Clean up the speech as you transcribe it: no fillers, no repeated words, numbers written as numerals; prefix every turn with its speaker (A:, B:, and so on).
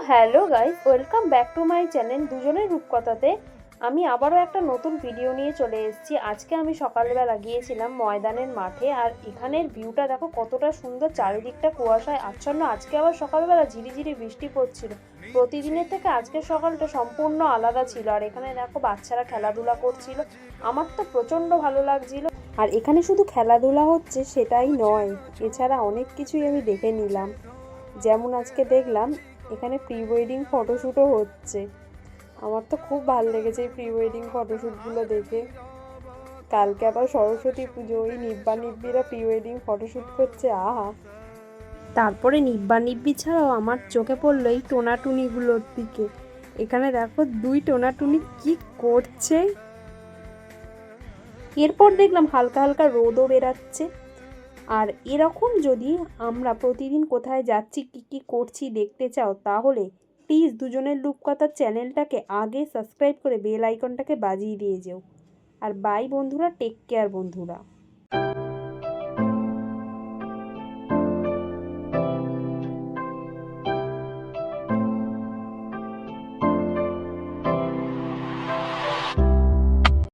A: Hello guys, welcome back to my channel দুজনের রূপকথাতে। আমি আবারও একটা নতুন ভিডিও নিয়ে চলে এসেছি। আজকে আমি সকালবেলা গিয়েছিলাম ময়দানের মাঠে, আর এখানের ভিউটা দেখো কতটা সুন্দর, চারিদিকটা কুয়াশায় আচ্ছন্ন। আজকে আবার সকালবেলা ঝিরিঝিরি বৃষ্টি পড়ছিল। প্রতিদিনের থেকে আজকের সকালটা সম্পূর্ণ আলাদা ছিল। আর এখানে দেখো বাচ্চারা খেলাধুলা করছিল, আমার তো প্রচণ্ড ভালো লাগছিল। আর এখানে শুধু খেলাধুলা হচ্ছে সেটাই নয়, এছাড়া অনেক কিছুই আমি দেখে নিলাম। যেমন আজকে দেখলাম এখানে প্রি ওয়েডিং ফটোশ্যুটও হচ্ছে। আমার তো খুব ভালো লেগেছে এই প্রি ওয়েডিং ফটোশ্যুটগুলো দেখে। কালকে আবার সরস্বতী পুজো, ওই নিব্বা নিব্বিরা প্রি ওয়েডিং ফটোশ্যুট করছে, আহা। তারপরে নিব্বা নিব্বি ছাড়াও আমার চোখে পড়লো এই টোনাটুনিগুলোর দিকে। এখানে দেখো দুই টোনাটুনি কি করছে। এরপর দেখলাম হালকা হালকা রোদও বেরাচ্ছে। আর এরকম যদি আমরা প্রতিদিন কোথায় যাচ্ছি কী কী করছি দেখতে চাও, তাহলে প্লিজ দুজনের রূপকথার চ্যানেলটাকে আগে সাবস্ক্রাইব করে বেল আইকনটাকে বাজিয়ে দিয়ে যেও। আর বাই বন্ধুরা, টেক কেয়ার বন্ধুরা।